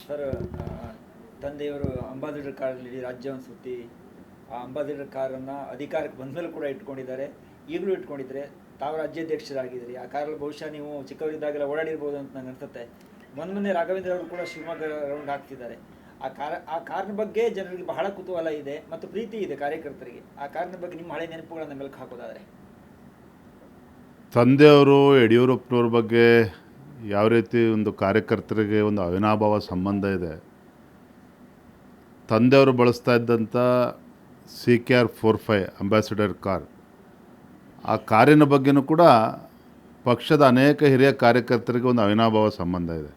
Sir, ತಂದೆಯವರು ambassador ಕಾರಲ್ಲಿ ಇಡೀ ರಾಜ್ಯವನ್ನು ಸುತ್ತಿ ಆ ಅಂಬಾಸಿಡರ್ ಕಾರನ್ನು ಅಧಿಕಾರಕ್ಕೆ ಬಂದಮೇಲೆ ಕೂಡ ಇಟ್ಕೊಂಡಿದ್ದಾರೆ, ಈಗಲೂ ಇಟ್ಕೊಂಡಿದ್ರೆ. ತಾವು ರಾಜ್ಯಾಧ್ಯಕ್ಷರಾಗಿದ್ದೀರಿ, ಆ ಕಾರಲ್ಲಿ ಬಹುಶಃ ನೀವು ಚಿಕ್ಕವರಿದ್ದಾಗೆಲ್ಲ ಓಡಾಡಿರ್ಬೋದು ಅಂತ ನಂಗೆ ಅನ್ಸುತ್ತೆ. ಮೊನ್ನೆ ರಾಘವೇಂದ್ರ ಅವರು ಕೂಡ ಶಿವಮೊಗ್ಗ ರೌಂಡ್ ಹಾಕ್ತಿದ್ದಾರೆ. ಆ ಕಾರ್ನ ಬಗ್ಗೆ ಜನರಿಗೆ ಬಹಳ ಕುತೂಹಲ ಇದೆ ಮತ್ತು ಪ್ರೀತಿ ಇದೆ ಕಾರ್ಯಕರ್ತರಿಗೆ. ಆ ಕಾರ್ನ ಬಗ್ಗೆ ನಿಮ್ಮ ಹಳೆ ನೆನಪುಗಳನ್ನು ಮೆಲುಕು ಹಾಕೋದಾದರೆ? ತಂದೆಯವರು ಯಡಿಯೂರಪ್ಪನವ್ರ ಬಗ್ಗೆ ಯಾವ ರೀತಿ ಒಂದು ಕಾರ್ಯಕರ್ತರಿಗೆ ಒಂದು ಅವಿನಾಭಾವ ಸಂಬಂಧ ಇದೆ. ತಂದೆಯವರು ಬಳಸ್ತಾ ಇದ್ದಂಥ CKR45 ಅಂಬಾಸಿಡರ್ ಕಾರ್, ಆ ಕಾರಿನ ಬಗ್ಗೆನೂ ಕೂಡ ಪಕ್ಷದ ಅನೇಕ ಹಿರಿಯ ಕಾರ್ಯಕರ್ತರಿಗೆ ಒಂದು ಅವಿನಾಭಾವ ಸಂಬಂಧ ಇದೆ.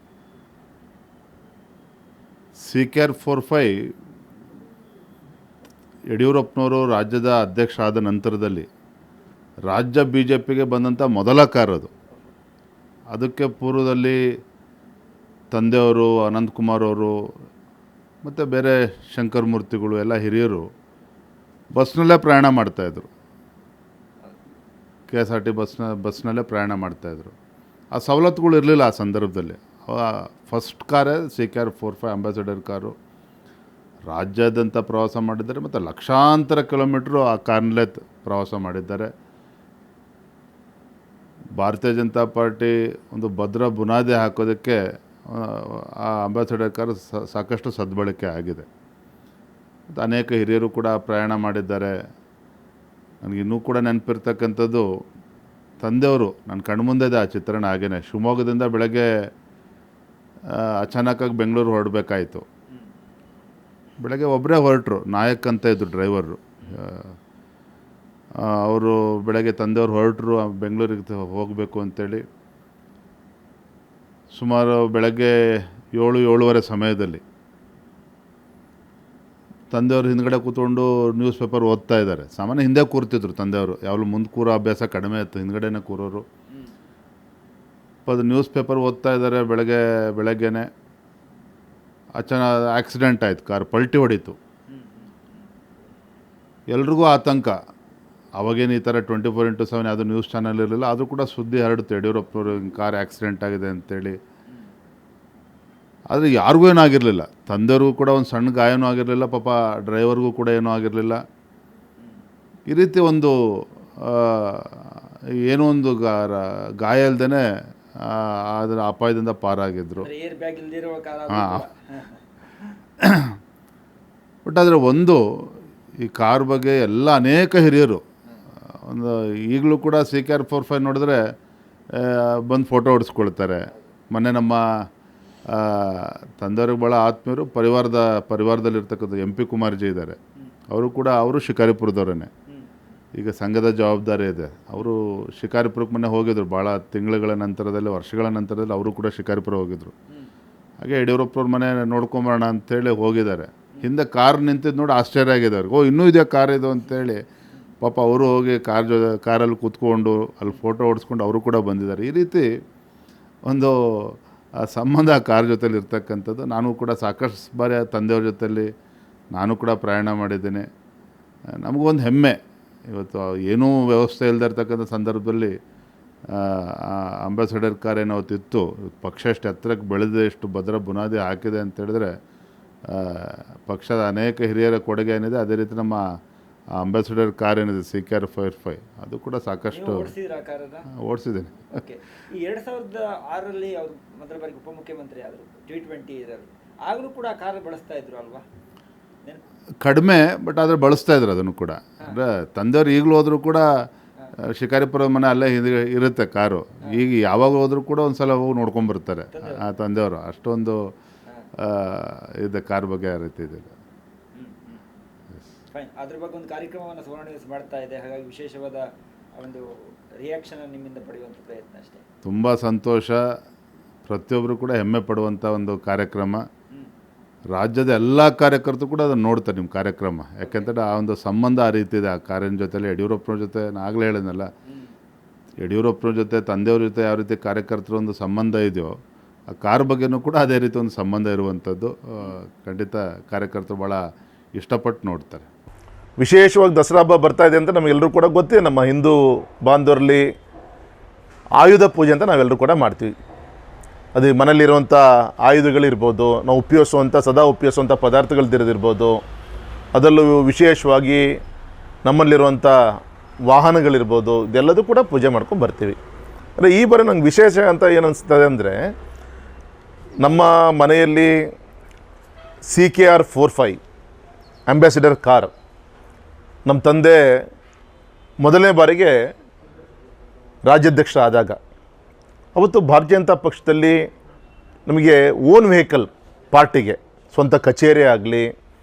CKR45 ಯಡಿಯೂರಪ್ಪನವರು ರಾಜ್ಯದ ಅಧ್ಯಕ್ಷ ಆದ ನಂತರದಲ್ಲಿ ರಾಜ್ಯ BJPಗೆ ಬಂದಂಥ ಮೊದಲ ಕಾರ್ ಅದು. ಅದಕ್ಕೆ ಪೂರ್ವದಲ್ಲಿ ತಂದೆಯವರು, ಅನಂತಕುಮಾರ್ ಅವರು ಮತ್ತು ಬೇರೆ ಶಂಕರ್ ಮೂರ್ತಿಗಳು ಎಲ್ಲ ಹಿರಿಯರು ಬಸ್ನಲ್ಲೇ ಪ್ರಯಾಣ ಮಾಡ್ತಾಯಿದ್ರು. KSRT ಬಸ್ನಲ್ಲೇ ಪ್ರಯಾಣ ಮಾಡ್ತಾಯಿದ್ರು. ಆ ಸವಲತ್ತುಗಳು ಇರಲಿಲ್ಲ ಆ ಸಂದರ್ಭದಲ್ಲಿ. ಫಸ್ಟ್ ಕಾರೇ CKR45 ಅಂಬಾಸಿಡರ್ ಕಾರು. ರಾಜ್ಯಾದ್ಯಂತ ಪ್ರವಾಸ ಮಾಡಿದ್ದಾರೆ ಮತ್ತು ಲಕ್ಷಾಂತರ ಕಿಲೋಮೀಟ್ರು ಆ ಕಾರ್ನಲ್ಲೇ ಪ್ರವಾಸ ಮಾಡಿದ್ದಾರೆ. ಭಾರತೀಯ ಜನತಾ ಪಾರ್ಟಿ ಒಂದು ಭದ್ರ ಬುನಾದಿ ಹಾಕೋದಕ್ಕೆ ಆ ಅಂಬಾಸಿಡರ್ ಕಾರು ಸಾಕಷ್ಟು ಸದ್ಬಳಕೆ ಆಗಿದೆ. ಮತ್ತು ಅನೇಕ ಹಿರಿಯರು ಕೂಡ ಪ್ರಯಾಣ ಮಾಡಿದ್ದಾರೆ. ನನಗಿನ್ನೂ ಕೂಡ ನೆನಪಿರ್ತಕ್ಕಂಥದ್ದು, ತಂದೆಯವರು ನನ್ನ ಕಣ್ಮುಂದೆ ಇದೆ ಆ ಚಿತ್ರಣ. ಹಾಗೇ ಶಿವಮೊಗ್ಗದಿಂದ ಬೆಳಗ್ಗೆ ಅಚಾನಕ್ಕಾಗಿ ಬೆಂಗಳೂರು ಹೊರಡಬೇಕಾಯಿತು. ಬೆಳಗ್ಗೆ ಒಬ್ಬರೇ ಹೊರಟರು, ನಾಯಕ್ ಅಂತ ಇದ್ದರು ಡ್ರೈವರು. ಅವರು ಬೆಳಗ್ಗೆ ತಂದೆಯವರು ಹೊರಟರು ಬೆಂಗಳೂರಿಗೆ ಹೋಗಬೇಕು ಅಂತೇಳಿ. ಸುಮಾರು ಬೆಳಗ್ಗೆ 7-7:30 ಸಮಯದಲ್ಲಿ ತಂದೆಯವರು ಹಿಂದ್ಗಡೆ ಕೂತ್ಕೊಂಡು ನ್ಯೂಸ್ ಪೇಪರ್ ಓದ್ತಾ ಇದ್ದಾರೆ. ಸಾಮಾನ್ಯ ಹಿಂದೆ ಕೂರ್ತಿದ್ರು ತಂದೆಯವರು, ಯಾವಾಗಲೂ ಮುಂದೆ ಕೂರೋ ಅಭ್ಯಾಸ ಕಡಿಮೆ ಇತ್ತು, ಹಿಂದ್ಗಡೆನೇ ಕೂರೋರು. ಅದು ನ್ಯೂಸ್ ಪೇಪರ್ ಓದ್ತಾ ಇದ್ದಾರೆ. ಬೆಳಗ್ಗೆನೆ ಆಕ್ಸಿಡೆಂಟ್ ಆಯಿತು, ಕಾರ್ ಪಲ್ಟಿ ಹೊಡೀತು. ಎಲ್ರಿಗೂ ಆತಂಕ. ಅವಾಗೇನು ಈ ಥರ 24x7 ಯಾವುದೂ ನ್ಯೂಸ್ ಚಾನಲ್ ಇರಲಿಲ್ಲ. ಆದರೂ ಕೂಡ ಸುದ್ದಿ ಹರಡಿತು, ಯಡಿಯೂರಪ್ಪನವರು ಕಾರ್ ಆಕ್ಸಿಡೆಂಟ್ ಆಗಿದೆ ಅಂತೇಳಿ. ಆದರೆ ಯಾರಿಗೂ ಏನೂ ಆಗಿರಲಿಲ್ಲ. ತಂದೆಯವ್ರಿಗೂ ಕೂಡ ಒಂದು ಸಣ್ಣ ಗಾಯನೂ ಆಗಿರಲಿಲ್ಲ, ಪಾಪ ಡ್ರೈವರ್ಗೂ ಕೂಡ ಏನೂ ಆಗಿರಲಿಲ್ಲ. ಈ ರೀತಿ ಒಂದು ಏನೋ ಒಂದು ಗಾಯ ಇಲ್ದೇ ಅದರ ಅಪಾಯದಿಂದ ಪಾರಾಗಿದ್ದರು. ಹಾಂ. ಬಟ್ ಆದರೆ ಒಂದು ಈ ಕಾರ್ ಬಗ್ಗೆ ಎಲ್ಲ ಅನೇಕ ಹಿರಿಯರು ಒಂದು ಈಗಲೂ ಕೂಡ CKR45 ನೋಡಿದ್ರೆ ಬಂದು ಫೋಟೋ ಹೊಡಿಸ್ಕೊಳ್ತಾರೆ. ಮೊನ್ನೆ ನಮ್ಮ ತಂದೆಯವ್ರಿಗೆ ಭಾಳ ಆತ್ಮೀಯರು, ಪರಿವಾರದಲ್ಲಿರ್ತಕ್ಕಂಥ MP ಕುಮಾರ್ಜಿ ಇದ್ದಾರೆ. ಅವರು ಶಿಕಾರಿಪುರದವರೇ. ಈಗ ಸಂಘದ ಜವಾಬ್ದಾರಿ ಇದೆ. ಅವರು ಶಿಕಾರಿಪುರಕ್ಕೆ ಮೊನ್ನೆ ಹೋಗಿದ್ರು. ಭಾಳ ತಿಂಗಳುಗಳ ನಂತರದಲ್ಲಿ, ವರ್ಷಗಳ ನಂತರದಲ್ಲಿ ಅವರು ಕೂಡ ಶಿಕಾರಿಪುರ ಹೋಗಿದ್ರು. ಹಾಗೆ ಯಡಿಯೂರಪ್ಪವ್ರ ಮನೆ ನೋಡ್ಕೊಂಬರೋಣ ಅಂತೇಳಿ ಹೋಗಿದ್ದಾರೆ. ಹಿಂದೆ ಕಾರ್ ನಿಂತಿದ್ದು ನೋಡಿ ಆಶ್ಚರ್ಯ ಆಗಿದೆ ಅವ್ರಿಗೆ. ಇನ್ನೂ ಇದೆಯಾ ಕಾರ್ ಇದು ಅಂತೇಳಿ. ಪಾಪ ಅವರು ಹೋಗಿ ಕಾರಲ್ಲಿ ಕೂತ್ಕೊಂಡು ಅಲ್ಲಿ ಫೋಟೋ ಹೊಡಿಸ್ಕೊಂಡು ಅವರು ಕೂಡ ಬಂದಿದ್ದಾರೆ. ಈ ರೀತಿ ಒಂದು ಸಂಬಂಧ ಕಾರ್ ಜೊತೆಲಿ ಇರ್ತಕ್ಕಂಥದ್ದು. ನಾನು ಕೂಡ ಸಾಕಷ್ಟು ಬಾರಿ ತಂದೆಯವ್ರ ಜೊತೆಲಿ ನಾನು ಕೂಡ ಪ್ರಯಾಣ ಮಾಡಿದ್ದೇನೆ. ನಮಗೊಂದು ಹೆಮ್ಮೆ. ಇವತ್ತು ಏನೂ ವ್ಯವಸ್ಥೆ ಇಲ್ಲದೆ ಇರ್ತಕ್ಕಂಥ ಸಂದರ್ಭದಲ್ಲಿ ಅಂಬಾಸಿಡರ್ ಕಾರ್ ಏನವತ್ತಿತ್ತು, ಪಕ್ಷ ಎಷ್ಟು ಎತ್ತರಕ್ಕೆ ಬೆಳೆದಿದೆ, ಎಷ್ಟು ಭದ್ರ ಬುನಾದಿ ಹಾಕಿದೆ ಅಂತೇಳಿದ್ರೆ ಪಕ್ಷದ ಅನೇಕ ಹಿರಿಯರ ಕೊಡುಗೆ ಏನಿದೆ. ಅದೇ ರೀತಿ ನಮ್ಮ ಅಂಬಾಸಿಡರ್ ಕಾರ್ ಏನಿದೆ CKR45 ಅದು ಕೂಡ ಸಾಕಷ್ಟು ಓಡಿಸಿದ್ದೀನಿ. ಈ 2006ರಲ್ಲಿ ಅವರು ಮೊದಲ ಬಾರಿಗೆ ಉಪಮುಖ್ಯಮಂತ್ರಿ ಆದರು, T20 ಇದರಲ್ಲಿ. ಆಗಲೂ ಕೂಡ ಕಾರ್ ಬಳಸ್ತಾ ಇದ್ರು ಅಲ್ವಾ? ಕಡಿಮೆ, ಬಟ್ ಆದರೆ ಬಳಸ್ತಾ ಇದ್ರು ಅದನ್ನು ಕೂಡ. ಅಂದರೆ ತಂದೆಯವರು ಈಗಲೂ ಹೋದರೂ ಕೂಡ ಶಿಕಾರಿಪುರ ಮನೆ ಅಲ್ಲೇ ಇರುತ್ತೆ ಕಾರು. ಈಗ ಯಾವಾಗ ಹೋದರೂ ಕೂಡ ಒಂದು ಸಲ ಹೋಗಿ ನೋಡ್ಕೊಂಬರ್ತಾರೆ ಆ ತಂದೆಯವರು. ಅಷ್ಟೊಂದು ಇದೆ ಕಾರ್ ಬಗ್ಗೆ ಆ ರೀತಿ ಇದೆ. ಅದ್ರ ಬಗ್ಗೆ ಒಂದು ಕಾರ್ಯಕ್ರಮವನ್ನು ಸುವರ್ಣ ನ್ಯೂಸ್ ಮಾಡ್ತಾ ಇದೆ. ಹಾಗಾಗಿ ವಿಶೇಷವಾದ ಒಂದು ರಿಯಾಕ್ಷನ್ ನಿಮ್ಮಿಂದ ಪಡೆಯುವಂಥ ಪ್ರಯತ್ನ ಅಷ್ಟೇ. ತುಂಬ ಸಂತೋಷ. ಪ್ರತಿಯೊಬ್ಬರು ಕೂಡ ಹೆಮ್ಮೆ ಪಡುವಂಥ ಒಂದು ಕಾರ್ಯಕ್ರಮ. ರಾಜ್ಯದ ಎಲ್ಲ ಕಾರ್ಯಕರ್ತರು ಕೂಡ ಅದನ್ನು ನೋಡ್ತಾರೆ ನಿಮ್ಮ ಕಾರ್ಯಕ್ರಮ. ಯಾಕೆಂತಂದರೆ ಆ ಒಂದು ಸಂಬಂಧ ಆ ರೀತಿ ಇದೆ ಆ ಕಾರಿನ ಜೊತೆಲಿ. ಯಡಿಯೂರಪ್ಪನ ಜೊತೆ ನಾನು ಆಗಲೇ ಹೇಳಿದ್ನಲ್ಲ, ಯಡಿಯೂರಪ್ಪನ ಜೊತೆ ತಂದೆಯವ್ರ ಜೊತೆ ಯಾವ ರೀತಿ ಕಾರ್ಯಕರ್ತರ ಒಂದು ಸಂಬಂಧ ಇದೆಯೋ, ಆ ಕಾರ್ ಬಗ್ಗೆನೂ ಕೂಡ ಅದೇ ರೀತಿ ಒಂದು ಸಂಬಂಧ ಇರುವಂಥದ್ದು. ಖಂಡಿತ ಕಾರ್ಯಕರ್ತರು ಭಾಳ ಇಷ್ಟಪಟ್ಟು ನೋಡ್ತಾರೆ. ವಿಶೇಷವಾಗಿ ದಸರಾ ಹಬ್ಬ ಬರ್ತಾ ಇದೆ ಅಂತ ನಮಗೆಲ್ಲರೂ ಕೂಡ ಗೊತ್ತಿದೆ. ನಮ್ಮ ಹಿಂದೂ ಬಾಂಧವರಲ್ಲಿ ಆಯುಧ ಪೂಜೆ ಅಂತ ನಾವೆಲ್ಲರೂ ಕೂಡ ಮಾಡ್ತೀವಿ. ಅದು ಮನೇಲಿರುವಂಥ ಆಯುಧಗಳಿರ್ಬೋದು, ನಾವು ಸದಾ ಉಪಯೋಗಿಸುವಂಥ ಪದಾರ್ಥಗಳದ್ದಿರೋದಿರ್ಬೋದು, ಅದರಲ್ಲೂ ವಿಶೇಷವಾಗಿ ನಮ್ಮಲ್ಲಿರುವಂಥ ವಾಹನಗಳಿರ್ಬೋದು, ಇದೆಲ್ಲದೂ ಕೂಡ ಪೂಜೆ ಮಾಡ್ಕೊಂಡು ಬರ್ತೀವಿ. ಅಂದರೆ ಈ ಬಾರಿ ನಂಗೆ ವಿಶೇಷ ಅಂತ ಏನು ಅನಿಸ್ತದೆ ಅಂದರೆ, ನಮ್ಮ ಮನೆಯಲ್ಲಿ CKR 45 ಅಂಬಾಸಿಡರ್ ಕಾರ್ ನಮ್ಮ ತಂದೆ ಮೊದಲನೇ ಬಾರಿಗೆ ರಾಜ್ಯಾಧ್ಯಕ್ಷರಾದಾಗ, ಅವತ್ತು ಭಾರತೀಯ ಜನತಾ ಪಕ್ಷದಲ್ಲಿ ನಮಗೆ ಓನ್ ವೆಹಿಕಲ್ ಪಾರ್ಟಿಗೆ ಸ್ವಂತ ಕಚೇರಿ ಆಗಲಿ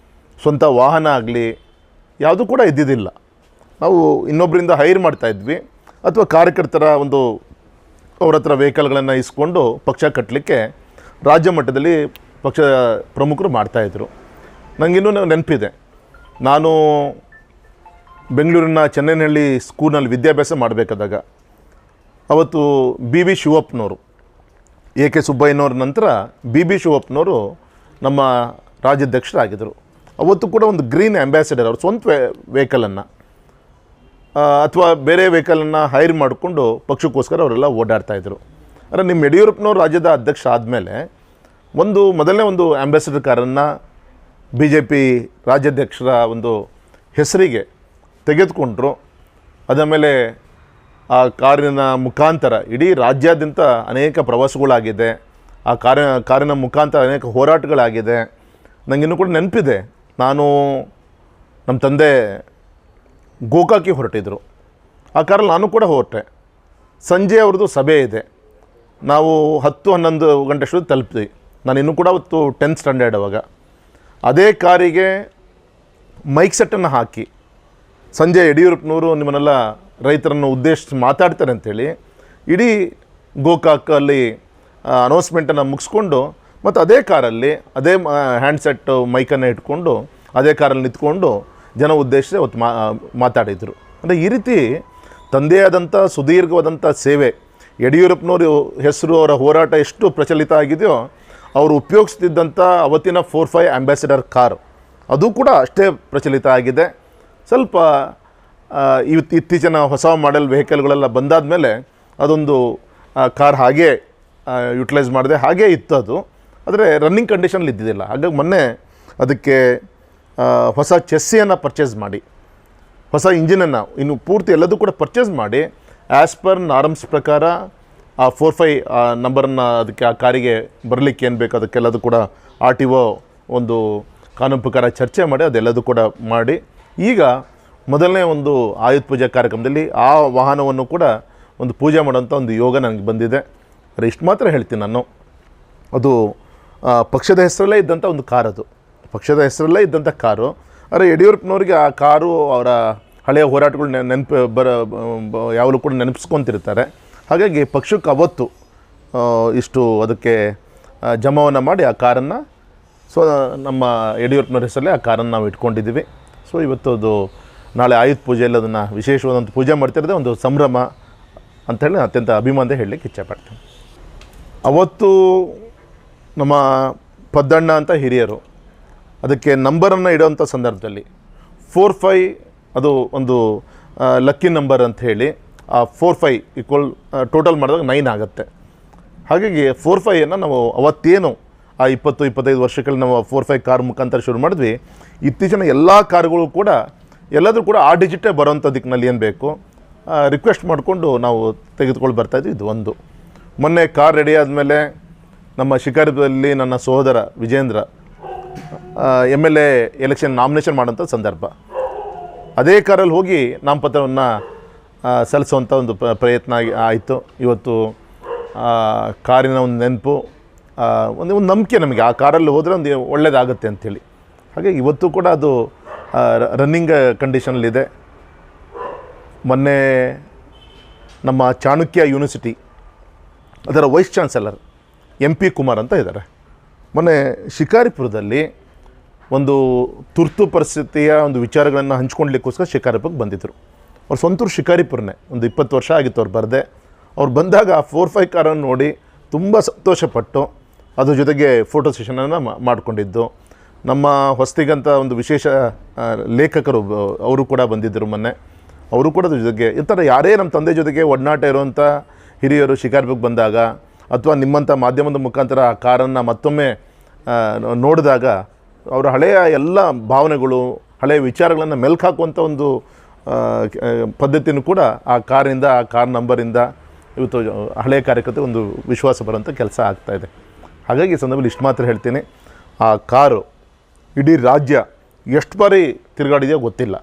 ಸ್ವಂತ ವಾಹನ ಆಗಲಿ ಯಾವುದೂ ಕೂಡ ಇದ್ದಿದ್ದಿಲ್ಲ. ನಾವು ಇನ್ನೊಬ್ಬರಿಂದ ಹೈರ್ ಮಾಡ್ತಾಯಿದ್ವಿ ಅಥವಾ ಕಾರ್ಯಕರ್ತರ ಅವ್ರ ಹತ್ರ ವೆಹಿಕಲ್ಗಳನ್ನು ಇಸ್ಕೊಂಡು ಪಕ್ಷ ಕಟ್ಟಲಿಕ್ಕೆ ರಾಜ್ಯ ಮಟ್ಟದಲ್ಲಿ ಪಕ್ಷ ಪ್ರಮುಖರು ಮಾಡ್ತಾಯಿದ್ರು. ನನಗಿನ್ನೂ ನೆನಪಿದೆ, ನಾನು ಬೆಂಗಳೂರಿನ ಚೆನ್ನೈನಹಳ್ಳಿ ಸ್ಕೂಲ್ನಲ್ಲಿ ವಿದ್ಯಾಭ್ಯಾಸ ಮಾಡಬೇಕಾದಾಗ ಅವತ್ತು BB ಶಿವಪ್ಪನವರು, AK ಸುಬ್ಬಯ್ಯನವ್ರ ನಂತರ BB ಶಿವಪ್ಪನವರು ನಮ್ಮ ರಾಜ್ಯಾಧ್ಯಕ್ಷರಾಗಿದ್ದರು. ಅವತ್ತು ಕೂಡ ಒಂದು ಗ್ರೀನ್ ಅಂಬಾಸಿಡರ್ ಅವ್ರ ಸ್ವಂತ ವೆಹಿಕಲನ್ನು ಅಥವಾ ಬೇರೆ ವೆಹಿಕಲನ್ನು ಹೈರ್ ಮಾಡಿಕೊಂಡು ಪಕ್ಷಕ್ಕೋಸ್ಕರ ಅವರೆಲ್ಲ ಓಡಾಡ್ತಾಯಿದ್ರು. ಅಂದರೆ ನಿಮ್ಮ ಯಡಿಯೂರಪ್ಪನವರು ರಾಜ್ಯದ ಅಧ್ಯಕ್ಷ ಆದಮೇಲೆ ಮೊದಲನೇ ಒಂದು ಅಂಬಾಸಿಡರ್ ಕಾರನ್ನು BJP ರಾಜ್ಯಾಧ್ಯಕ್ಷರ ಹೆಸರಿಗೆ ತೆಗೆದುಕೊಂಡ್ರು. ಅದಾದಮೇಲೆ ಆ ಕಾರಿನ ಮುಖಾಂತರ ಇಡೀ ರಾಜ್ಯಾದ್ಯಂತ ಅನೇಕ ಪ್ರವಾಸಗಳಾಗಿದೆ. ಆ ಕಾರಿನ ಮುಖಾಂತರ ಅನೇಕ ಹೋರಾಟಗಳಾಗಿದೆ. ನನಗಿನ್ನೂ ಕೂಡ ನೆನಪಿದೆ, ನಮ್ಮ ತಂದೆ ಗೋಕಾಕಿ ಹೊರಟಿದ್ರು, ಆ ಕಾರಲ್ಲಿ ನಾನು ಕೂಡ ಹೊರಟೆ. ಸಂಜೆ ಅವ್ರದ್ದು ಸಭೆ ಇದೆ, ನಾವು 10-11 ಗಂಟೆ ಅಷ್ಟು ತಲುಪಿದ್ವಿ. ನಾನು ಇನ್ನೂ ಕೂಡ ಅವತ್ತು 10th ಸ್ಟ್ಯಾಂಡರ್ಡ್ ಅವಾಗ. ಅದೇ ಕಾರಿಗೆ ಮೈಕ್ ಸೆಟ್ಟನ್ನು ಹಾಕಿ ಸಂಜೆ ಯಡಿಯೂರಪ್ಪನವರು ನಿಮ್ಮನ್ನೆಲ್ಲ ರೈತರನ್ನು ಉದ್ದೇಶಿಸಿ ಮಾತಾಡ್ತಾರೆ ಅಂಥೇಳಿ ಇಡೀ ಗೋಕಾಕಲ್ಲಿ ಅನೌನ್ಸ್ಮೆಂಟನ್ನು ಮುಗಿಸ್ಕೊಂಡು ಮತ್ತು ಅದೇ ಕಾರಲ್ಲಿ ಅದೇ ಹ್ಯಾಂಡ್ಸೆಟ್ಟು ಮೈಕನ್ನು ಇಟ್ಕೊಂಡು ಅದೇ ಕಾರಲ್ಲಿ ನಿಂತ್ಕೊಂಡು ಜನ ಉದ್ದೇಶಿಸಿ ಅವತ್ತು ಮಾತಾಡಿದರು. ಅಂದರೆ ಈ ರೀತಿ ತಂದೆಯಾದಂಥ ಸುದೀರ್ಘವಾದಂಥ ಸೇವೆ, ಯಡಿಯೂರಪ್ಪನವರು ಹೆಸರು, ಅವರ ಹೋರಾಟ ಎಷ್ಟು ಪ್ರಚಲಿತ ಆಗಿದೆಯೋ ಅವರು ಉಪಯೋಗಿಸ್ತಿದ್ದಂಥ ಅವತ್ತಿನ 45 ಅಂಬಾಸಿಡರ್ ಕಾರ್ ಅದು ಕೂಡ ಅಷ್ಟೇ ಪ್ರಚಲಿತ ಆಗಿದೆ. ಸ್ವಲ್ಪ ಇತ್ತೀಚಿನ ಹೊಸ ಮಾಡೆಲ್ ವೆಹಿಕಲ್ಗಳೆಲ್ಲ ಬಂದಾದ ಮೇಲೆ ಅದೊಂದು ಕಾರ್ ಹಾಗೇ ಯುಟಿಲೈಸ್ ಮಾಡಿದೆ, ಹಾಗೇ ಇತ್ತು ಅದು. ಆದರೆ ರನ್ನಿಂಗ್ ಕಂಡೀಷನಲ್ಲಿ ಇದ್ದಿದ್ದಿಲ್ಲ. ಹಾಗಾಗಿ ಮೊನ್ನೆ ಅದಕ್ಕೆ ಹೊಸ ಚೆಸ್ಸಿಯನ್ನು ಪರ್ಚೇಸ್ ಮಾಡಿ, ಹೊಸ ಇಂಜಿನನ್ನು ಇನ್ನು ಪೂರ್ತಿ ಎಲ್ಲದೂ ಕೂಡ ಪರ್ಚೇಸ್ ಮಾಡಿ ಆ್ಯಸ್ ಪರ್ ನಾರ್ಮ್ಸ್ ಪ್ರಕಾರ ಆ 45 ನಂಬರನ್ನು ಅದಕ್ಕೆ ಆ ಕಾರಿಗೆ ಬರಲಿಕ್ಕೆ ಏನು ಬೇಕು ಅದಕ್ಕೆಲ್ಲದು ಕೂಡ RTO ಒಂದು ಕಾನೂನು ಪ್ರಕಾರ ಚರ್ಚೆ ಮಾಡಿ ಅದೆಲ್ಲದೂ ಕೂಡ ಮಾಡಿ ಈಗ ಮೊದಲನೇ ಒಂದು ಆಯುಧ ಪೂಜೆ ಕಾರ್ಯಕ್ರಮದಲ್ಲಿ ಆ ವಾಹನವನ್ನು ಕೂಡ ಒಂದು ಪೂಜೆ ಮಾಡೋಂಥ ಒಂದು ಯೋಗ ನನಗೆ ಬಂದಿದೆ. ಆದರೆ ಇಷ್ಟು ಮಾತ್ರ ಹೇಳ್ತೀನಿ ನಾನು, ಅದು ಪಕ್ಷದ ಹೆಸರಲ್ಲೇ ಇದ್ದಂಥ ಒಂದು ಕಾರ್, ಅದು ಪಕ್ಷದ ಹೆಸರಲ್ಲೇ ಇದ್ದಂಥ ಕಾರು. ಆದರೆ ಯಡಿಯೂರಪ್ಪನವ್ರಿಗೆ ಆ ಕಾರು ಅವರ ಹಳೆಯ ಹೋರಾಟಗಳು ಯಾವಾಗಲೂ ಕೂಡ ನೆನಪಿಸ್ಕೊತಿರ್ತಾರೆ. ಹಾಗಾಗಿ ಪಕ್ಷಕ್ಕೆ ಅವತ್ತು ಇಷ್ಟು ಅದಕ್ಕೆ ಜಮಾವನ್ನು ಮಾಡಿ ಆ ಕಾರನ್ನು ನಮ್ಮ ಯಡಿಯೂರಪ್ಪನವ್ರ ಹೆಸರಲ್ಲೇ ಆ ಕಾರನ್ನು ನಾವು ಇಟ್ಕೊಂಡಿದ್ದೀವಿ. ಸೊ ಇವತ್ತು ಅದು ನಾಳೆ ಆಯುಧ ಪೂಜೆಯಲ್ಲಿ ಅದನ್ನು ವಿಶೇಷವಾದಂಥ ಪೂಜೆ ಮಾಡ್ತಿರೋದೇ ಒಂದು ಸಂಭ್ರಮ ಅಂಥೇಳಿ ಅತ್ಯಂತ ಅಭಿಮಾನದಿಂದ ಹೇಳಲಿಕ್ಕೆ ಇಚ್ಛೆಪಡ್ತೀನಿ. ಅವತ್ತು ನಮ್ಮ ಪದ್ದಣ್ಣ ಅಂತ ಹಿರಿಯರು ಅದಕ್ಕೆ ನಂಬರನ್ನು ಇಡೋವಂಥ ಸಂದರ್ಭದಲ್ಲಿ 45 ಅದು ಒಂದು ಲಕ್ಕಿ ನಂಬರ್ ಅಂತ ಹೇಳಿ ಆ 45 ಈಕ್ವಲ್ ಟೋಟಲ್ ಮಾಡಿದಾಗ 9 ಆಗುತ್ತೆ. ಹಾಗಾಗಿ 45 ನಾವು ಅವತ್ತೇನು ಆ 20-25 ವರ್ಷಗಳು ನಾವು 45 ಕಾರ್ ಮುಖಾಂತರ ಶುರು ಮಾಡಿದ್ವಿ. ಇತ್ತೀಚಿನ ಎಲ್ಲ ಕಾರುಗಳು ಕೂಡ ಎಲ್ಲದರೂ ಕೂಡ ಆ ಡಿಜಿಟೇ ಬರೋವಂಥ ದಿಕ್ಕಿನಲ್ಲಿ ಏನು ಬೇಕು ರಿಕ್ವೆಸ್ಟ್ ಮಾಡಿಕೊಂಡು ನಾವು ತೆಗೆದುಕೊಂಡು ಬರ್ತಾಯಿದ್ವಿ. ಇದು ಒಂದು. ಮೊನ್ನೆ ಕಾರ್ ರೆಡಿ ಆದಮೇಲೆ ನಮ್ಮ ಶಿಕಾರಿಪುರದಲ್ಲಿ ನನ್ನ ಸಹೋದರ ವಿಜೇಂದ್ರ MLA ಎಲೆಕ್ಷನ್ ನಾಮಿನೇಷನ್ ಮಾಡೋಂಥ ಸಂದರ್ಭ, ಅದೇ ಕಾರಲ್ಲಿ ಹೋಗಿ ನಾಮಪತ್ರವನ್ನು ಸಲ್ಲಿಸುವಂಥ ಒಂದು ಪ್ರಯತ್ನ ಆಯಿತು. ಇವತ್ತು ಕಾರಿನ ಒಂದು ನೆನಪು, ಒಂದು ನಂಬಿಕೆ ನಮಗೆ ಆ ಕಾರಲ್ಲಿ ಹೋದರೆ ಒಂದು ಒಳ್ಳೆಯದಾಗುತ್ತೆ ಅಂಥೇಳಿ. ಹಾಗೆ ಇವತ್ತು ಕೂಡ ಅದು ರನ್ನಿಂಗ್ ಕಂಡೀಷನಲ್ಲಿದೆ. ಮೊನ್ನೆ ನಮ್ಮ ಚಾಣಕ್ಯ ಯೂನಿವರ್ಸಿಟಿ ಅದರ ವೈಸ್ ಚಾನ್ಸಲರ್ MP ಕುಮಾರ್ ಅಂತ ಇದ್ದಾರೆ. ಮೊನ್ನೆ ಶಿಕಾರಿಪುರದಲ್ಲಿ ಒಂದು ತುರ್ತು ಪರಿಸ್ಥಿತಿಯ ಒಂದು ವಿಚಾರಗಳನ್ನು ಹಂಚ್ಕೊಳ್ಲಿಕ್ಕೋಸ್ಕರ ಶಿಕಾರಿಪುರಕ್ಕೆ ಬಂದಿದ್ದರು. ಅವ್ರು ಸ್ವಂತೂರು ಶಿಕಾರಿಪುರನೇ, ಒಂದು 20 ವರ್ಷ ಆಗಿತ್ತು ಅವ್ರು ಬರದೆ. ಅವ್ರು ಬಂದಾಗ ಆ 45 ಕಾರನ್ನು ನೋಡಿ ತುಂಬ ಸಂತೋಷಪಟ್ಟು ಅದ್ರ ಜೊತೆಗೆ ಫೋಟೋ ಸೆಷನನ್ನು ಮಾಡಿಕೊಂಡಿದ್ದು. ನಮ್ಮ ಹೊಸ್ತಿಗಂತ ಒಂದು ವಿಶೇಷ ಲೇಖಕರು ಅವರು ಕೂಡ ಬಂದಿದ್ದರು ಮೊನ್ನೆ. ಅವರು ಕೂಡ ಅದ್ರ ಜೊತೆಗೆ ಈ ಥರ ಯಾರೇ ನಮ್ಮ ತಂದೆ ಜೊತೆಗೆ ಒಡನಾಟ ಇರುವಂಥ ಹಿರಿಯರು ಶಿಕಾರಿಪುರಕ್ಕೆ ಬಂದಾಗ ಅಥವಾ ನಿಮ್ಮಂಥ ಮಾಧ್ಯಮದ ಮುಖಾಂತರ ಆ ಕಾರನ್ನು ಮತ್ತೊಮ್ಮೆ ನೋಡಿದಾಗ ಅವರ ಹಳೆಯ ಎಲ್ಲ ಭಾವನೆಗಳು, ಹಳೆಯ ವಿಚಾರಗಳನ್ನು ಮೆಲ್ಕು ಹಾಕುವಂಥ ಒಂದು ಪದ್ಧತಿನೂ ಕೂಡ ಆ ಕಾರಿಂದ, ಆ ಕಾರ್ ನಂಬರಿಂದ ಇವತ್ತು ಹಳೆಯ ಕಾರ್ಯಕರ್ತೆ ಒಂದು ವಿಶ್ವಾಸ ಬರುವಂಥ ಕೆಲಸ ಆಗ್ತಾಯಿದೆ. ಹಾಗಾಗಿ ಈ ಸಂದರ್ಭದಲ್ಲಿ ಇಷ್ಟು ಮಾತ್ರ ಹೇಳ್ತೀನಿ, ಆ ಕಾರು ಇಡೀ ರಾಜ್ಯ ಎಷ್ಟು ಬಾರಿ ತಿರುಗಾಡಿದೆಯೋ ಗೊತ್ತಿಲ್ಲ.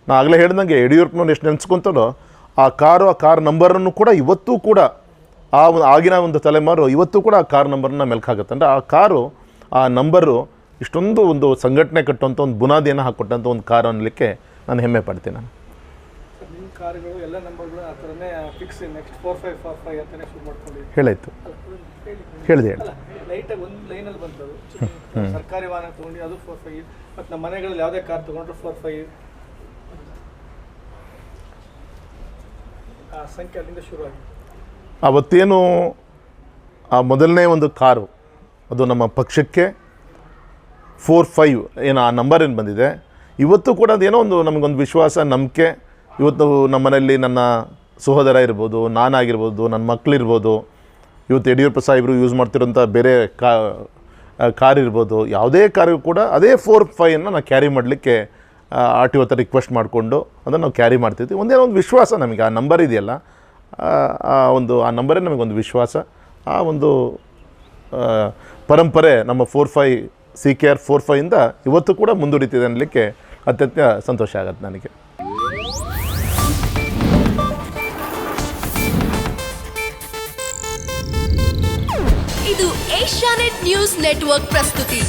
ನಾನು ಆಗಲೇ ಹೇಳ್ದಂಗೆ ಯಡಿಯೂರಪ್ಪನವ್ರು ಎಷ್ಟು ನೆನೆಸ್ಕೊತಾರೋ ಆ ಕಾರ್ ನಂಬರನ್ನು ಕೂಡ ಇವತ್ತೂ ಕೂಡ ಆಗಿನ ಒಂದು ತಲೆಮಾರು ಇವತ್ತೂ ಕೂಡ ಆ ಕಾರ್ ನಂಬರನ್ನ ಮೆಲ್ಕು ಹಾಕುತ್ತೆ. ಅಂದರೆ ಆ ಕಾರು, ಆ ನಂಬರು ಇಷ್ಟೊಂದು ಒಂದು ಸಂಘಟನೆ ಕಟ್ಟುವಂಥ ಒಂದು ಬುನಾದಿಯನ್ನು ಹಾಕ್ಕೊಟ್ಟಂಥ ಒಂದು ಕಾರು ಅನ್ನಲಿಕ್ಕೆ ನಾನು ಹೆಮ್ಮೆ ಪಡ್ತೀನಿ. ನಾನು ನಿಮ್ಮ ಕಾರುಗಳು ಎಲ್ಲ ನಂಬರ್ಗಳು ಆ ಥರನೇ ಫಿಕ್ಸ್ ನೆಕ್ಸ್ಟ್ 4545 ಅಂತಲೇ ಶುರು ಮಾಡ್ಕೊಂಡಿದ್ದೀವಿ. ಹೇಳಿದೆ ಲೈಟಾಗಿ ಒಂದು ಲೈನಲ್ಲಿ ಬಂತದು. ಸರ್ಕಾರಿ ವಾಹನ ತೊಗೊಂಡು ಅದು 45, ಮತ್ತು ನಮ್ಮ ಮನೆಗಳಲ್ಲಿ ಯಾವುದೇ ಕಾರ್ ತೊಗೊಂಡ್ರು 45 ಆ ಸಂಖ್ಯೆ ಅಲ್ಲಿಂದ ಶುರು ಆಗಿದೆ. ಅವತ್ತೇನು ಆ ಮೊದಲನೇ ಒಂದು ಕಾರು ಅದು ನಮ್ಮ ಪಕ್ಷಕ್ಕೆ 45 ಏನು ಆ ನಂಬರ್ ಏನು ಬಂದಿದೆ, ಇವತ್ತು ಕೂಡ ಅದೇನೋ ಒಂದು ನಮಗೊಂದು ವಿಶ್ವಾಸ, ನಂಬಿಕೆ. ಇವತ್ತು ನಮ್ಮ ಮನೆಯಲ್ಲಿ ನನ್ನ ಸಹೋದರ ಇರ್ಬೋದು, ನಾನಾಗಿರ್ಬೋದು, ನನ್ನ ಮಕ್ಕಳಿರ್ಬೋದು, ಇವತ್ತು ಯಡಿಯೂರಪ್ಪ ಸಾಹೇಬರು ಯೂಸ್ ಮಾಡ್ತಿರೋಂಥ ಬೇರೆ ಕಾರ್ ಇರ್ಬೋದು, ಯಾವುದೇ ಕಾರಿಗೂ ಕೂಡ ಅದೇ 45 ನಾವು ಕ್ಯಾರಿ ಮಾಡಲಿಕ್ಕೆ RTO ಹತ್ರ ರಿಕ್ವೆಸ್ಟ್ ಮಾಡಿಕೊಂಡು ಅದನ್ನು ನಾವು ಕ್ಯಾರಿ ಮಾಡ್ತಿದ್ವಿ. ಒಂದೇನೋ ಒಂದು ವಿಶ್ವಾಸ ನಮಗೆ, ಆ ನಂಬರ್ ಇದೆಯಲ್ಲ, ಆ ನಂಬರೇ ನಮಗೊಂದು ವಿಶ್ವಾಸ. ಆ ಒಂದು ಪರಂಪರೆ ನಮ್ಮ 45 CKR 45ಇಂದ ಇವತ್ತು ಕೂಡ ಮುಂದುವರಿತಿದೆ ಅನ್ನಲಿಕ್ಕೆ ಅತ್ಯಂತ ಸಂತೋಷ ಆಗುತ್ತೆ ನನಗೆ. ಇದು ಏಷ್ಯಾನೆಟ್ ನ್ಯೂಸ್ ನೆಟ್ವರ್ಕ್ ಪ್ರಸ್ತುತಿ.